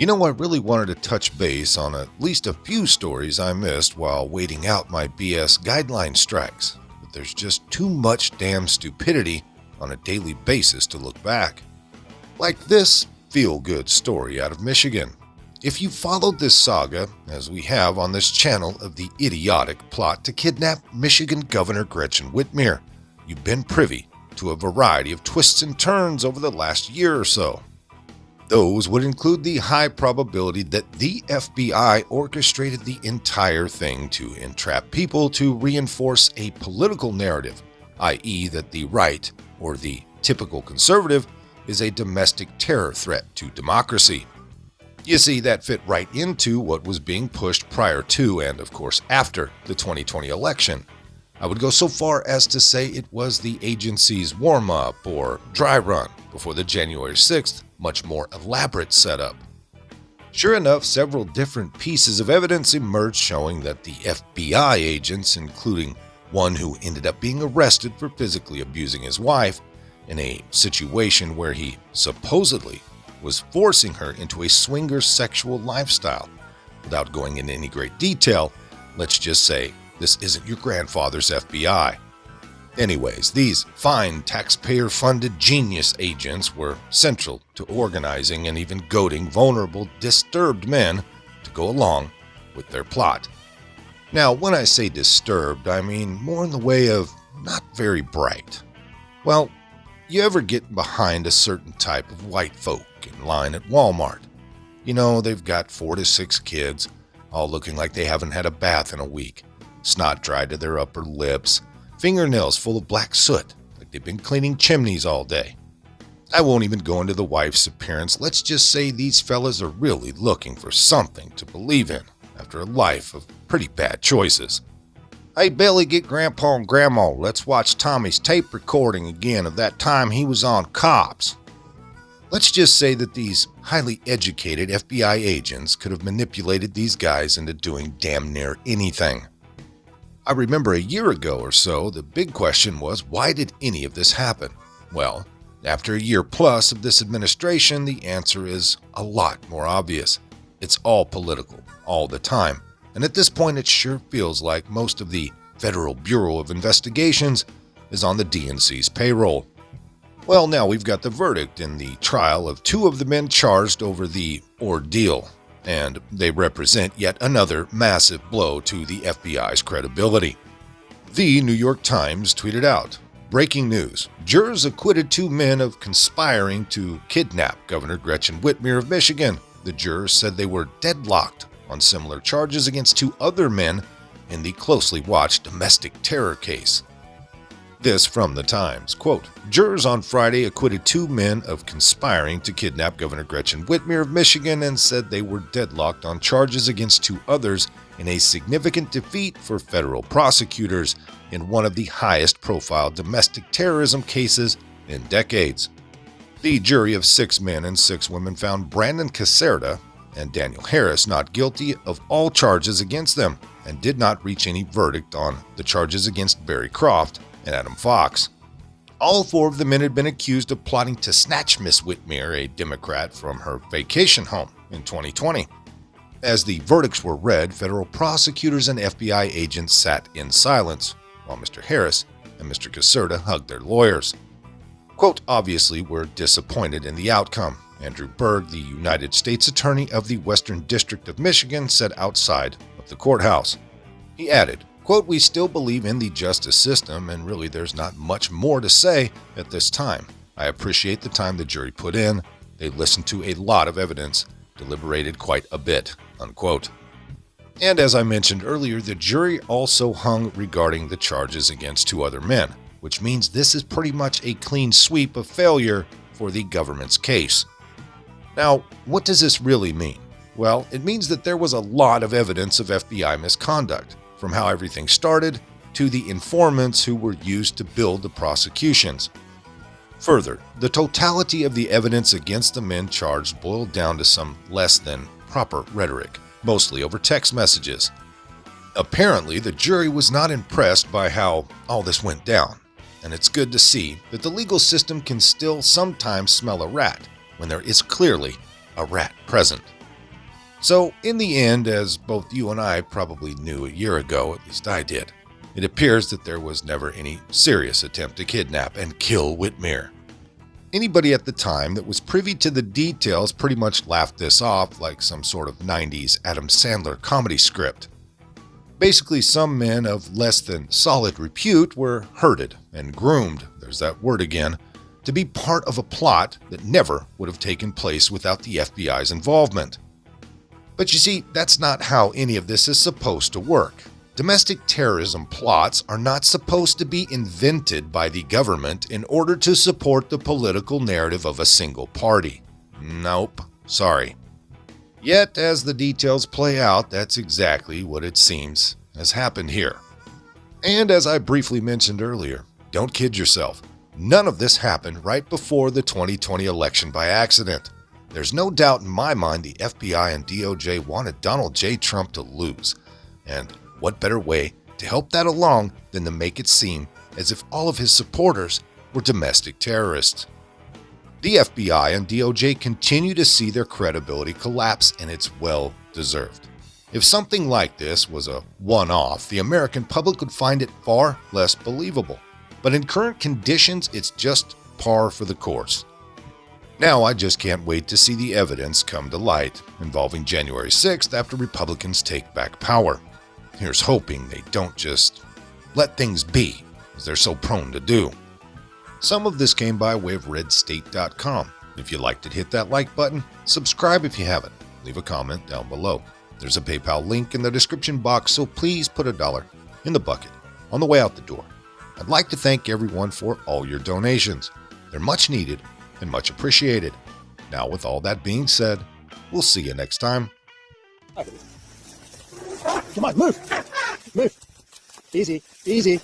I really wanted to touch base on at least a few stories I missed while waiting out my BS guideline strikes, but there's just too much damn stupidity on a daily basis to look back. Like this feel-good story out of Michigan. If you followed this saga, as we have on this channel of the idiotic plot to kidnap Michigan Governor Gretchen Whitmer, you've been privy to a variety of twists and turns over the last year or so. Those would include the high probability that the FBI orchestrated the entire thing to entrap people to reinforce a political narrative, i.e. that the right, or the typical conservative, is a domestic terror threat to democracy. You see, that fit right into what was being pushed prior to and, of course, after the 2020 election. I would go so far as to say it was the agency's warm-up or dry run before the January 6th, much more elaborate setup. Sure enough, several different pieces of evidence emerged showing that the FBI agents, including one who ended up being arrested for physically abusing his wife in a situation where he supposedly was forcing her into a swinger sexual lifestyle. Without going into any great detail, let's just say this isn't your grandfather's FBI. Anyways, these fine taxpayer-funded genius agents were central to organizing and even goading vulnerable, disturbed men to go along with their plot. Now, when I say disturbed, I mean more in the way of not very bright. Well, you ever get behind a certain type of white folk in line at Walmart? They've got 4 to 6 kids, all looking like they haven't had a bath in a week, snot dried to their upper lips, fingernails full of black soot, like they've been cleaning chimneys all day. I won't even go into the wife's appearance. Let's just say these fellas are really looking for something to believe in after a life of pretty bad choices. Hey, Billy, get Grandpa and Grandma. Let's watch Tommy's tape recording again of that time he was on Cops. Let's just say that these highly educated FBI agents could have manipulated these guys into doing damn near anything. I remember a year ago or so, the big question was, why did any of this happen? Well, after a year plus of this administration, the answer is a lot more obvious. It's all political, all the time. And at this point, it sure feels like most of the Federal Bureau of Investigations is on the DNC's payroll. Well, now we've got the verdict in the trial of 2 of the men charged over the ordeal, and they represent yet another massive blow to the FBI's credibility. The New York Times tweeted out, "Breaking news. Jurors acquitted 2 men of conspiring to kidnap Governor Gretchen Whitmer of Michigan. The jurors said they were deadlocked on similar charges against 2 other men in the closely watched domestic terror case." This from the Times, quote, "Jurors on Friday acquitted 2 men of conspiring to kidnap Governor Gretchen Whitmer of Michigan and said they were deadlocked on charges against 2 others in a significant defeat for federal prosecutors in one of the highest-profile domestic terrorism cases in decades." The jury of 6 men and 6 women found Brandon Caserta and Daniel Harris not guilty of all charges against them and did not reach any verdict on the charges against Barry Croft and Adam Fox. All 4 of the men had been accused of plotting to snatch Miss Whitmer, a Democrat, from her vacation home in 2020. As the verdicts were read, federal prosecutors and FBI agents sat in silence, while Mr. Harris and Mr. Caserta hugged their lawyers. Quote, "Obviously, we're disappointed in the outcome," Andrew Berg, the United States Attorney of the Western District of Michigan, said outside of the courthouse. He added, quote, "We still believe in the justice system, and really there's not much more to say at this time. I appreciate the time the jury put in. They listened to a lot of evidence, deliberated quite a bit," unquote. And as I mentioned earlier, the jury also hung regarding the charges against 2 other men, which means this is pretty much a clean sweep of failure for the government's case. Now, what does this really mean? Well, it means that there was a lot of evidence of FBI misconduct, from how everything started to the informants who were used to build the prosecutions. Further, the totality of the evidence against the men charged boiled down to some less than proper rhetoric, mostly over text messages. Apparently, the jury was not impressed by how all this went down, and it's good to see that the legal system can still sometimes smell a rat when there is clearly a rat present. So, in the end, as both you and I probably knew a year ago, at least I did, it appears that there was never any serious attempt to kidnap and kill Whitmer. Anybody at the time that was privy to the details pretty much laughed this off like some sort of 90s Adam Sandler comedy script. Basically, some men of less than solid repute were herded and groomed, there's that word again, to be part of a plot that never would have taken place without the FBI's involvement. But you see, that's not how any of this is supposed to work. Domestic terrorism plots are not supposed to be invented by the government in order to support the political narrative of a single party. Nope, sorry. Yet, as the details play out, that's exactly what it seems has happened here. And as I briefly mentioned earlier, don't kid yourself. None of this happened right before the 2020 election by accident. There's no doubt in my mind the FBI and DOJ wanted Donald J. Trump to lose. And what better way to help that along than to make it seem as if all of his supporters were domestic terrorists? The FBI and DOJ continue to see their credibility collapse, and it's well deserved. If something like this was a one-off, the American public would find it far less believable. But in current conditions, it's just par for the course. Now I just can't wait to see the evidence come to light involving January 6th after Republicans take back power. Here's hoping they don't just let things be, as they're so prone to do. Some of this came by way of redstate.com. If you liked it, hit that like button. Subscribe if you haven't. Leave a comment down below. There's a PayPal link in the description box, so please put $1 in the bucket on the way out the door. I'd like to thank everyone for all your donations. They're much needed and much appreciated. Now, with all that being said, we'll see you next time. Come on, move! Move! Easy, easy.